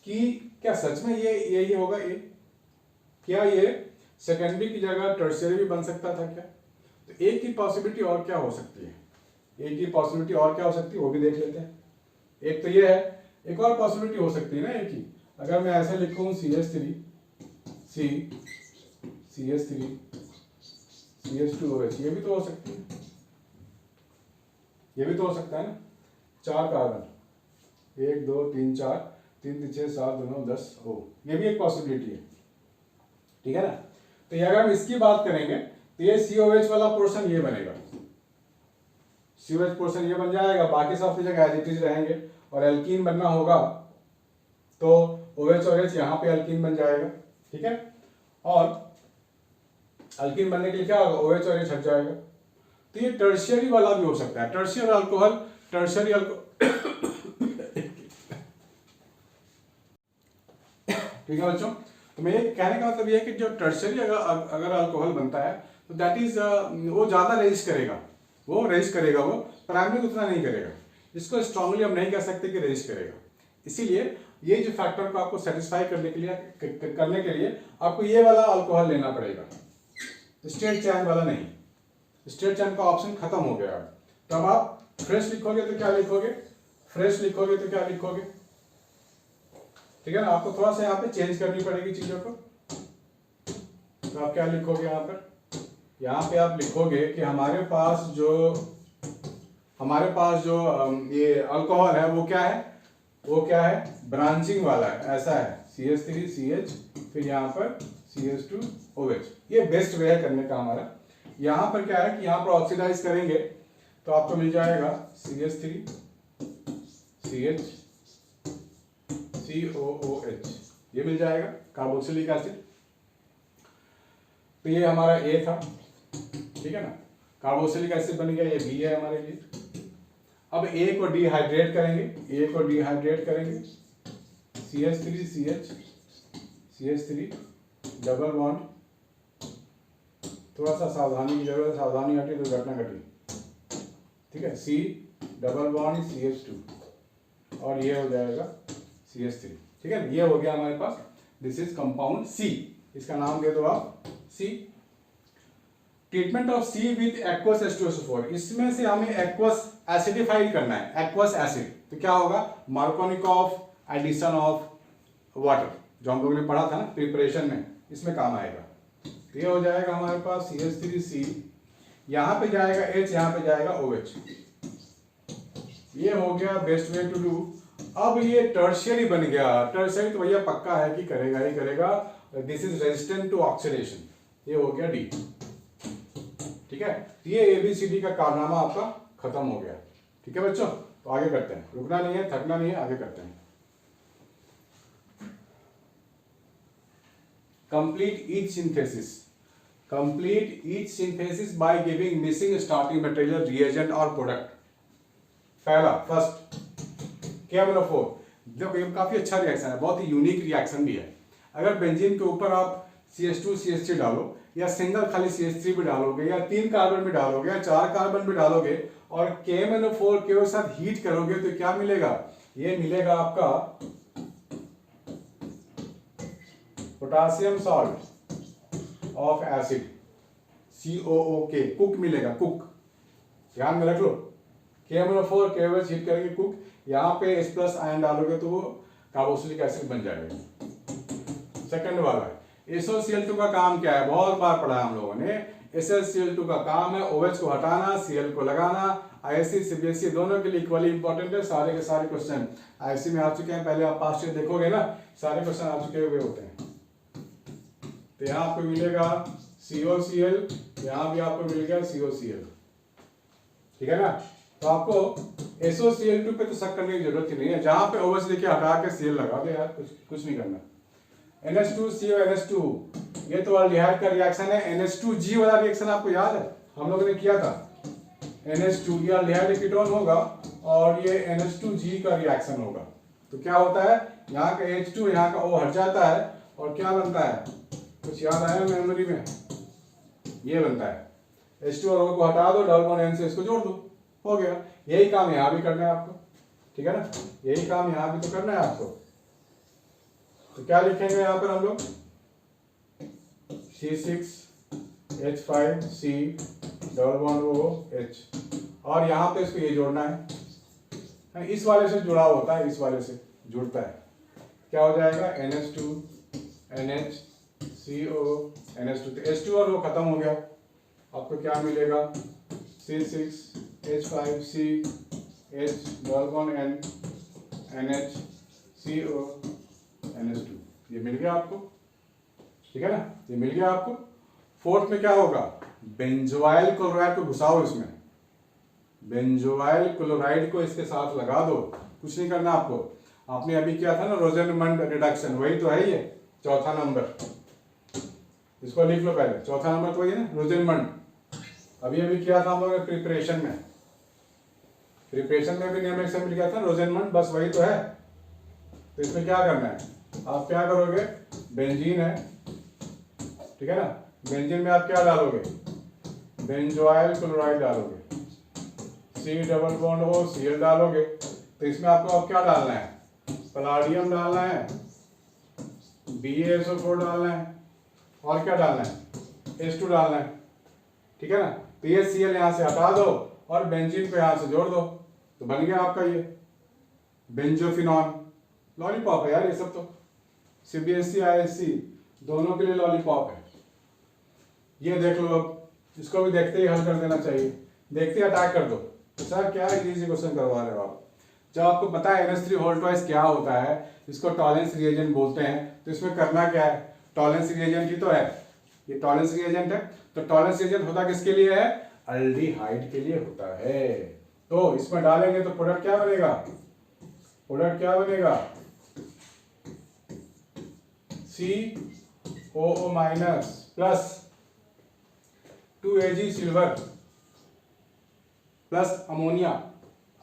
कि क्या सच में ये होगा, ये क्या ये सेकेंडरी की जगह टर्शियरी भी बन सकता था क्या? तो एक की पॉसिबिलिटी और क्या हो सकती है, एक की पॉसिबिलिटी और क्या हो सकती है वो भी देख लेते हैं। एक तो ये है, एक और पॉसिबिलिटी हो सकती है ना एक ही, अगर मैं ऐसे लिखूं CH3 C CH3 CH2OH, ये भी तो हो सकती है, ये भी तो हो सकता है ना, 4 कार्बन, 1 2 3 4 3 6 7 9 10 हो, ये भी एक पॉसिबिलिटी है, ठीक है ना। तो ये अगर हम इसकी बात करेंगे तो ये COH वाला पोर्शन ये बनेगा, COH पोर्शन ये बन जाएगा, बाकी सब जगह एज इट इज रहेंगे, और एल्कीन बनना होगा तो OH और H यहाँ पे एल्कीन बन जाएगा, ठीक है। और एल्कीन बनने के लिए क्या होगा, OH और H हट जाएगा। तो ये टर्शियरी वाला भी हो सकता है, टर्शियरी अल्कोहल ठीक है बच्चों। तो मेरे कहने का मतलब ये है कि जो टर्शियरी अगर अल्कोहल बनता है तो दैट इज वो ज्यादा रेजिस्ट करेगा, वो प्राइमरी उतना नहीं करेगा, इसको स्ट्रांगली हम नहीं कह सकते कि रेजिस्ट करेगा। इसीलिए ये जो फैक्टर को आपको सेटिस्फाई करने के लिए आपको ये वाला अल्कोहल लेना पड़ेगा, स्ट्रेट चैन वाला नहीं, स्ट्रेट चैन का ऑप्शन खत्म हो गया। तो अब आप फ्रेश लिखोगे तो क्या लिखोगे, ठीक है ना, आपको थोड़ा सा यहाँ पे चेंज करनी पड़ेगी चीजों को। तो आप क्या लिखोगे यहाँ पे आप लिखोगे कि हमारे पास जो ये अल्कोहल है वो क्या है, ब्रांचिंग वाला है, ऐसा है, CH3 CH फिर यहाँ पर CH2OH, ये बेस्ट वे है करने का हमारा। यहाँ पर क्या है कि यहाँ पर ऑक्सीडाइज करेंगे तो आपको मिल जाएगा CH3 CH COOH, ये मिल जाएगा कार्बोक्सिलिक एसिड। तो ये हमारा A था, ठीक है ना, कार्बोक्सिलिक एसिड बन गया, ये B है हमारे लिए। अब A को डिहाइड्रेट करेंगे, CH3 CH3 डबल बॉन्ड, थोड़ा सा सावधानी की जरूरत है, सावधानी हटी तो घटना घटी, ठीक है, C डबल बॉन्ड CH2 और ये हो जाएगा CH3, ठीक है, ये हो गया हमारे पास, दिस इज कंपाउंड C, इसका नाम दे दो आप C। Treatment of C with aqueous H2SO4, इसमें से हमें एक्वस एसिडिफाइड करना है एक्वस एसिड, तो क्या होगा, मार्कोनिकॉफ एडिशन ऑफ वाटर, जो हम लोगों ने पढ़ा था ना प्रिपरेशन में, इसमें काम आएगा। तो ये हो जाएगा हमारे पास CH3C, यहाँ पे जाएगा H, यहाँ पे जाएगा OH। ये हो गया बेस्ट वे टू डू। अब ये टर्शियरी बन गया, टर्शियरी तो भैया पक्का है कि करेगा ही करेगा, this is resistant to oxidation, ये हो गया D। ठीक है, ये ABCD का कारनामा आपका खत्म हो गया। ठीक है बच्चों, तो आगे करते हैं, रुकना नहीं है, थकना नहीं है, आगे करते हैं। Complete each synthesis, complete each synthesis by giving missing starting material, reagent और प्रोडक्ट। पहला फर्स्ट KMnO4, देखो ये काफी अच्छा रिएक्शन है, बहुत ही यूनिक रिएक्शन भी है। अगर बेंजीन के ऊपर आप CH2 CH3 डालो, या सिंगल खाली CH3 भी डालोगे, या 3 कार्बन भी डालोगे, या 4 कार्बन भी डालोगे, और KMnO4 के साथ हीट करोगे, तो क्या मिलेगा, ये मिलेगा आपका potassium salt of acid, COOK, cook मिलेगा, कुक, ध्यान में रख लो। KMnO4 KOH हीट करेंगे कुक, यहाँ पे H+ आयन डालोगे तो वो कार्बोक्सिलिक एसिड बन जाएगा। सेकंड वाला SOCl2 का काम क्या है, बहुत बार पढ़ा हम लोगों ने। SOCl2 का काम है OH को हटाना, Cl को लगाना। ISC CBSE दोनों के लिए इक्वली इंपॉर्टेंट है, सारे के सारे क्वेश्चन ISC में आ चुके हैं, पहले आप पास्ट ईयर देखोगे ना, सारे क्वेश्चन आ चुके हुए होते हैं। तो यहाँ आपको मिलेगा COCl, यहाँ भी आपको मिल गया COCl, ठीक है ना। तो आपको SOCl2 पे तो शक करने की जरूरत ही नहीं है, जहां पे OH लेके हटा के Cl लगा दे यार, कुछ नहीं करना। NH2CO NH2, ये तो अल्डिहाइड का रिएक्शन है। NH2G वाला रिएक्शन आपको याद है, हम लोगों ने किया था। NH2 ये अल्डिहाइड कीटोन होगा और ये NH2G का रिएक्शन होगा। तो क्या होता है, यहाँ का H2 यहाँ का O हट जाता है और क्या बनता है, कुछ याद आया मेमोरी में, ये बनता है H2 और O को हटा दो, डबल बॉन्ड N से इसको जोड़ दो, हो गया। यही काम यहाँ भी करना है आपको, ठीक है ना, यही काम यहाँ भी तो करना है आपको। तो क्या लिखेंगे यहाँ पर हम लोग, C6H5C डबल बॉन्ड OH, और यहाँ पे इसको ये जोड़ना है, इस वाले से जुड़ा होता है, इस वाले से जुड़ता है, क्या हो जाएगा NH2 NHCO NH2, तो H2 और वो खत्म हो गया, आपको क्या मिलेगा C6H5C H double bond N NHCO NH2, ये मिल गया आपको, ठीक है ना, ये मिल गया आपको। फोर्थ में क्या होगा, बेंजोइल क्लोराइड को घुसाओ इसमें, बेंजोइल क्लोराइड को इसके साथ लगा दो, कुछ नहीं करना आपको। आपने अभी किया था ना रोजेनमंड रिडक्शन, वही तो है ये चौथा नंबर, इसको लिख लो पहले, चौथा नंबर तो वही है ना रोजेनमंड, अभी अभी किया था हम लोगों ने प्रिपरेशन में, प्रिपरेशन में भी नेम मिल गया था रोजेनमंड, बस वही तो है। तो इसमें क्या करना है, आप क्या करोगे, बेंजीन है, ठीक है ना, बेंजीन में आप क्या डालोगे, बेंजोइल क्लोराइड डालोगे, C double bond O Cl डालोगे। तो इसमें आपको अब क्या डालना है, पलाडियम डालना है, BaSO4 डालना है, और क्या डालना है, H2 डालना है, ठीक है ना। तो ये Cl यहाँ से हटा दो और बेंजीन को यहाँ से जोड़ दो, तो बन गया आपका ये बेंजोफिनॉन। लॉलीपॉप है यार ये सब, तो CBSE ISC दोनों के लिए लॉलीपॉप है। ये देख लो, अब इसको भी देखते ही हल कर देना चाहिए, देखते ही अटैक कर दो। तो सर क्या इजी क्वेश्चन करवा रहे हो आप, जब आपको पता है NH3 होल ट्वाइस क्या होता है, इसको टॉलेंस रिएजेंट बोलते हैं, तो इसमें करना क्या है, टॉलेंस रिएजेंट ही तो है, ये टॉलेंस रिएजेंट है। तो टॉलेंस रिएजेंट होता किसके लिए है, अल्डिहाइड के लिए होता है। तो इसमें डालेंगे तो प्रोडक्ट क्या बनेगा, प्रोडक्ट क्या बनेगा, COO minus plus 2Ag silver plus ammonia,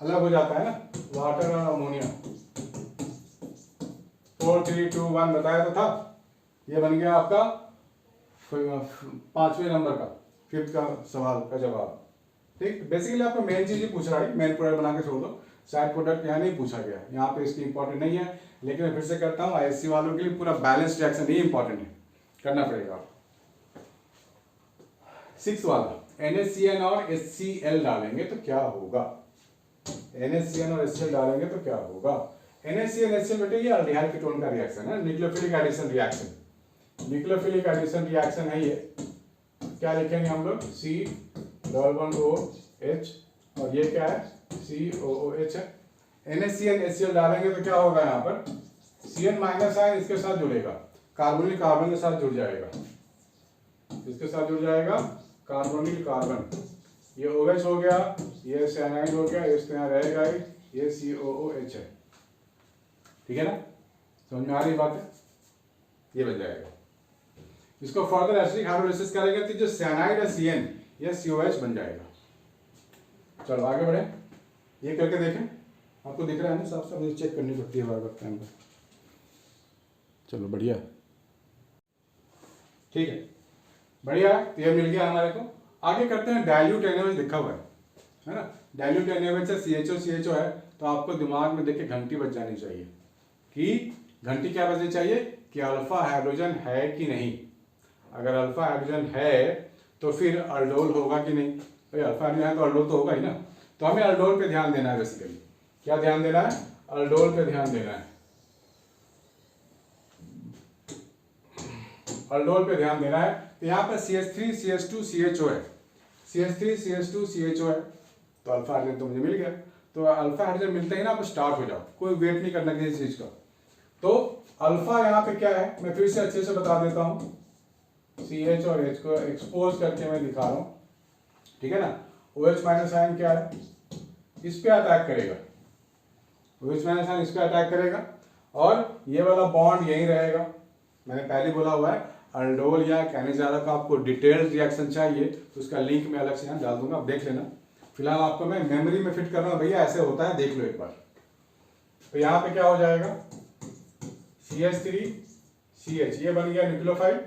अलग हो जाता है ना, वाटर और अमोनिया, 4 3 2 1 बताया तो था। ये बन गया आपका 5वें नंबर का, 5th का सवाल का जवाब। ठीक, बेसिकली आपको मेन चीज ही पूछ रहा है, मेन प्रोडक्ट बना के छोड़ दो, साइड प्रोडक्ट यहाँ नहीं पूछा गया, यहाँ पे इसकी इंपॉर्टेंट नहीं है। लेकिन मैं फिर से करता हूँ, ISC वालों के लिए पूरा बैलेंस रिएक्शन ही इंपॉर्टेंट है, करना पड़ेगा। 6 वाला NaCN और HCl डालेंगे तो क्या होगा, NaCN और HCl डालेंगे तो क्या होगा, NaCN HCl बेटे ये अल्डिहाइड कीटोन का रिएक्शन है, nucleophilic addition reaction, nucleophilic addition reaction है ये। क्या लिखेंगे हम लोग, C=OH और ये क्या है, COOH है। NaCN HCl डालेंगे तो क्या होगा, यहाँ पर Cn माइनस आयन इसके साथ जुड़ेगा, कार्बोनिल कार्बन के साथ जुड़ जाएगा, इसके साथ जुड़ जाएगा कार्बोनिल कार्बन, ये OH हो गया, ये साइनाइड हो गया, इस यहाँ रहेगा ही, ये COOH है। ठीक है ना, समझ में आ रही बात है, ये बन जाएगा। इसको फर्दर एसिडिक हाइड्रोलाइसिस करेंगे तो जो साइनाइड है Cn ये COH बन जाएगा। चलो आगे बढ़े, ये करके देखें, आपको दिख रहा है ना साफ साफ, मुझे चेक करनी पड़ती है बार बार टाइम पर। चलो बढ़िया, ठीक है, बढ़िया, तो ये मिल गया हमारे को। आगे करते हैं डाइल्यूट NaOH, लिखा हुआ है ना, डाइल्यूट NaOH से CHO है, तो आपको दिमाग में देखिए घंटी बज जानी चाहिए कि घंटी क्या बजनी चाहिए कि अल्फा हाइड्रोजन है कि नहीं। अगर अल्फा हाइड्रोजन है तो फिर अल्डोल होगा कि नहीं, भाई अल्फा हाइड्रोजन है तो अल्डोल तो होगा ही ना, तो हमें अल्डोल पे ध्यान देना है। बेसिकली क्या ध्यान देना है, अल्डोल पे ध्यान देना है, अल्डोल पे ध्यान देना है। तो यहाँ पर CH3 CH2 CHO है, CH3 CH2 CHO है, तो अल्फा हाइड्रोजन तो मुझे मिल गया। तो अल्फा हाइड्रोजन मिलते ही ना आप स्टार्ट हो जाओ, कोई वेट नहीं करना किसी चीज का। तो अल्फा यहाँ पे क्या है, मैं फिर से अच्छे से बता देता हूँ, CH और H को एक्सपोज करके मैं दिखा रहा हूँ, ठीक है ना। OH माइनस आयन क्या है, इस पे अटैक करेगा, OH माइनस आयन इस पे अटैक करेगा, और ये वाला बॉन्ड यहीं रहेगा। मैंने पहले बोला हुआ है अल्डोल या कैनेजारा का आपको डिटेल्ड रिएक्शन चाहिए तो उसका लिंक मैं अलग से यहाँ डाल दूंगा, आप देख लेना। फिलहाल आपको मैं मेमोरी में फिट कर रहा हूँ, भैया ऐसे होता है, देख लो एक बार। तो यहाँ पे क्या हो जाएगा, CH3CH, ये बन गया न्यूक्लियोफाइल,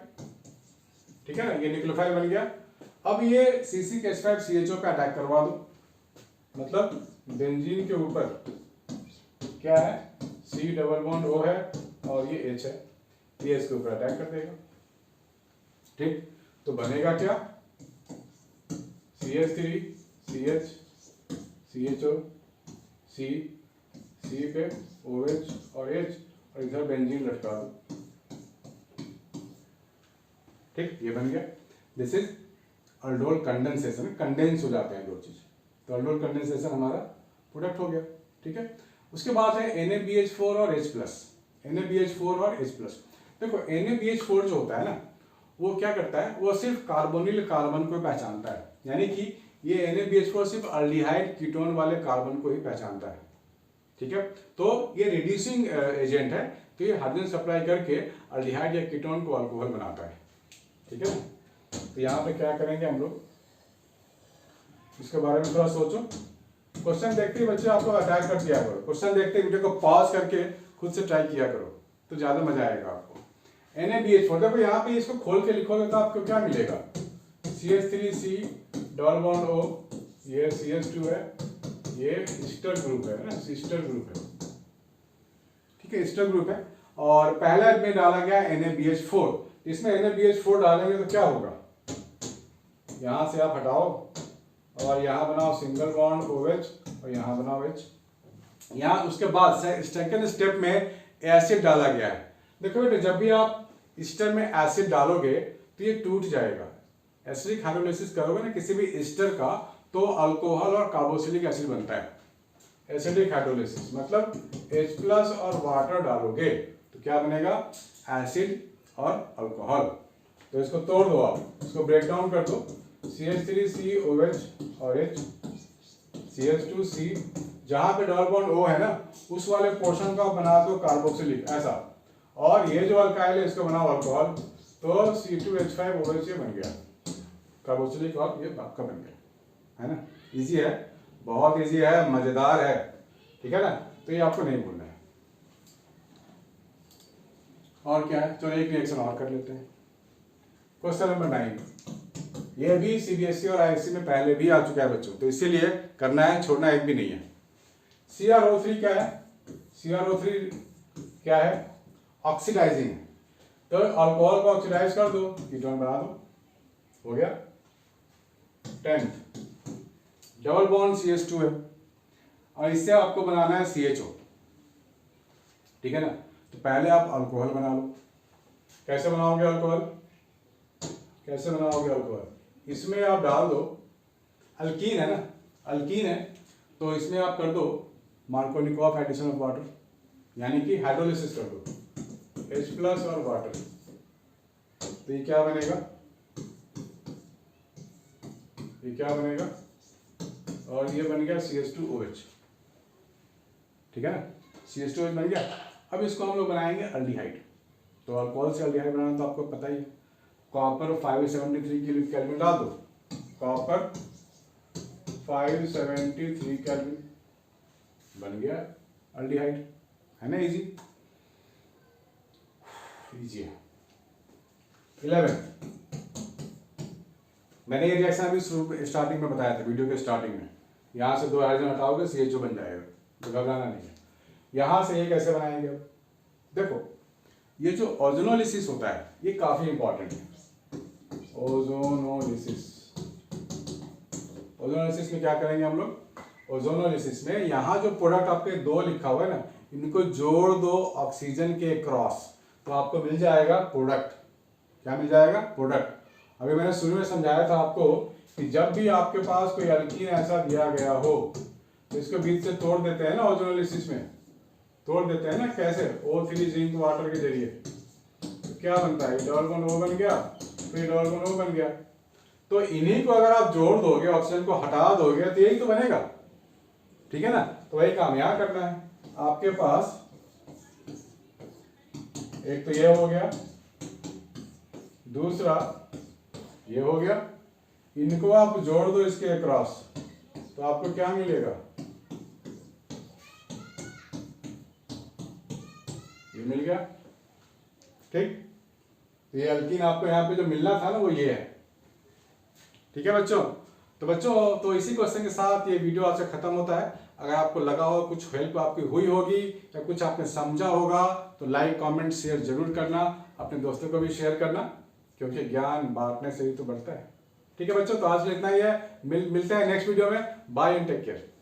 ठीक है ना, ये न्यूक्लियोफाइल बन गया। अब ये C6H5CHO पे अटैक करवा दो, मतलब बेंजीन के ऊपर क्या है, C डबल बॉन्ड O है और ये H है, ये इसके ऊपर अटैक कर देगा। ठीक, तो बनेगा क्या, CH3 CH CHO C पे OH और H और इधर बेंजीन लटका दो। ठीक, ये बन गया। This is aldol condensation, condense हो जाते हैं दो चीज, तो अल्डोल कंडेंसेशन हमारा प्रोडक्ट हो गया। ठीक है, उसके बाद है NaBH4 और H+, NaBH4 और H+। देखो NaBH4 जो होता है ना, वो क्या करता है, वो सिर्फ कार्बोनिल कार्बन को पहचानता है, यानी कि ये NaBH4 सिर्फ अल्डिहाइड कीटोन वाले कार्बन को ही पहचानता है। ठीक है, तो ये रिड्यूसिंग एजेंट है, तो ये हाइड्रोजन सप्लाई करके अल्डिहाइड या कीटोन को अल्कोहल बनाता है। ठीक है, तो यहाँ पे क्या करेंगे हम लोग, इसके बारे में थोड़ा सोचो। क्वेश्चन देखते ही बच्चे आपको अटैक कर दिया करो, क्वेश्चन देखते ही वीडियो को पॉज करके खुद से ट्राई किया करो, तो ज्यादा मजा आएगा आपको। NaBH4, देखो यहाँ पे इसको खोल के लिखोगे तो आपको क्या मिलेगा, CH3C डबल बॉन्ड O, ये CH2 है, ये सिस्टर ग्रुप है ना, सिस्टर ग्रुप है, ठीक है, सिस्टर ग्रुप है। और पहला में डाला गया NaBH4, इसमें NaBH4 डालेंगे तो क्या होगा, यहां से आप हटाओ और यहाँ बनाओ सिंगल बॉन्ड OH और यहाँ बनाओ H। यहाँ उसके बाद सेकंड स्टेप में एसिड डाला गया है। देखो बेटे, जब भी आप ईस्टर में एसिड डालोगे तो ये टूट जाएगा। एसिडिक हाइड्रोलाइसिस करोगे ना किसी भी ईस्टर का, तो अल्कोहल और कार्बोक्सिलिक एसिड बनता है। एसिडिक हाइड्रोलाइसिस मतलब H+ और वाटर डालोगे तो क्या बनेगा, एसिड और अल्कोहल। तो इसको तोड़ दो, आप इसको ब्रेक डाउन कर दो, CH3COH और H, CH2C, जहां पे डबल बॉन्ड O है ना, उस वाले पोर्शन का बना दो कार्बोक्सिलिक ऐसा, और ये जो अल्काइल है इसको बनाओ अल्कोहल, तो C2H5OH ये बन गया कार्बोक्सिलिक, और ये आपका बन गया, है ना। इजी है, बहुत इजी है, मजेदार है, ठीक है ना, तो ये आपको नहीं भूलना है। और क्या है, चलो एक रिएक्शन और कर लेते हैं। क्वेश्चन नंबर 9, ये भी CBSE और ISC में पहले भी आ चुका है बच्चों, तो इसीलिए करना है, छोड़ना एक भी नहीं है। CrO3 क्या है, CrO3 क्या है, ऑक्सीडाइजिंग है, तो अल्कोहल को ऑक्सीडाइज कर दो, कीटोन बना दो, हो गया। 10th डबल बॉन्ड CH2 है, और इससे आपको बनाना है CHO, ठीक है ना। तो पहले आप अल्कोहल बना लो। कैसे बनाओगे अल्कोहल, कैसे बनाओगे अल्कोहल, इसमें आप डाल दो, अल्कीन है ना, अल्कीन है, तो इसमें आप कर दो मार्कोनिकॉफ एडिशन ऑफ वाटर, यानी कि हाइड्रोलिसिस कर दो H+ और वाटर। तो ये क्या बनेगा, ये क्या बनेगा, और ये बन गया CH2OH, ठीक है ना, CH2OH बन गया। अब इसको हम लोग बनाएंगे अल्डिहाइड। तो अल्कोहल से अल्डिहाइड बनाना तो आपको पता ही है। कॉपर 573 केल्विन डाल दो, कॉपर 573 केल्विन, बन गया अल्डिहाइड, है ना। इजी है। 11, मैंने ये रिएक्शन अभी स्टार्टिंग में बताया था, वीडियो के स्टार्टिंग में। यहाँ से 2 हाइड्रोजन हटाओगे CHO बन जाएगा, तो घबराना नहीं है। यहाँ से ये कैसे बनाएंगे, अब देखो ये जो ओजोनोलिसिस होता है ये काफी इंपॉर्टेंट है। ओजोनोलिसिस, ओजोनोलिसिस में क्या करेंगे हम लोग, ओजोनोलिसिस में यहाँ जो प्रोडक्ट आपके 2 लिखा हुआ है ना, इनको जोड़ दो ऑक्सीजन के क्रॉस, तो आपको मिल जाएगा प्रोडक्ट। क्या मिल जाएगा, प्रोडक्ट। अभी मैंने शुरू में समझाया था आपको कि जब भी आपके पास कोई अल्कीन ऐसा दिया गया हो तो इसको बीच से तोड़ देते हैं ना, ओजोनोलिसिस में तोड़ देते हैं ना, कैसे, O3 जिंक वाटर के जरिए। तो क्या बनता है, डबल बॉन्ड O बन गया, फिर डबल बॉन्ड O बन गया। तो इन्हीं को अगर आप जोड़ दोगे, ऑक्सीजन को हटा दोगे, तो यही तो बनेगा, ठीक है ना। तो वही काम यहाँ करना है। आपके पास एक तो ये हो गया, दूसरा ये हो गया, इनको आप जोड़ दो इसके अक्रॉस, तो आपको क्या मिलेगा, ये मिल गया, ठीक। तो ये अल्कीन आपको यहाँ पे जो मिलना था ना, वो ये है, ठीक है बच्चों। तो बच्चों, तो इसी क्वेश्चन के साथ ये वीडियो आपसे खत्म होता है। अगर आपको लगा हो कुछ हेल्प आपकी हुई होगी या कुछ आपने समझा होगा, तो लाइक कमेंट शेयर जरूर करना, अपने दोस्तों को भी शेयर करना, क्योंकि ज्ञान बांटने से ही तो बढ़ता है। ठीक है बच्चों, तो आज के लिए इतना ही है। मिलते हैं नेक्स्ट वीडियो में। Bye and take care.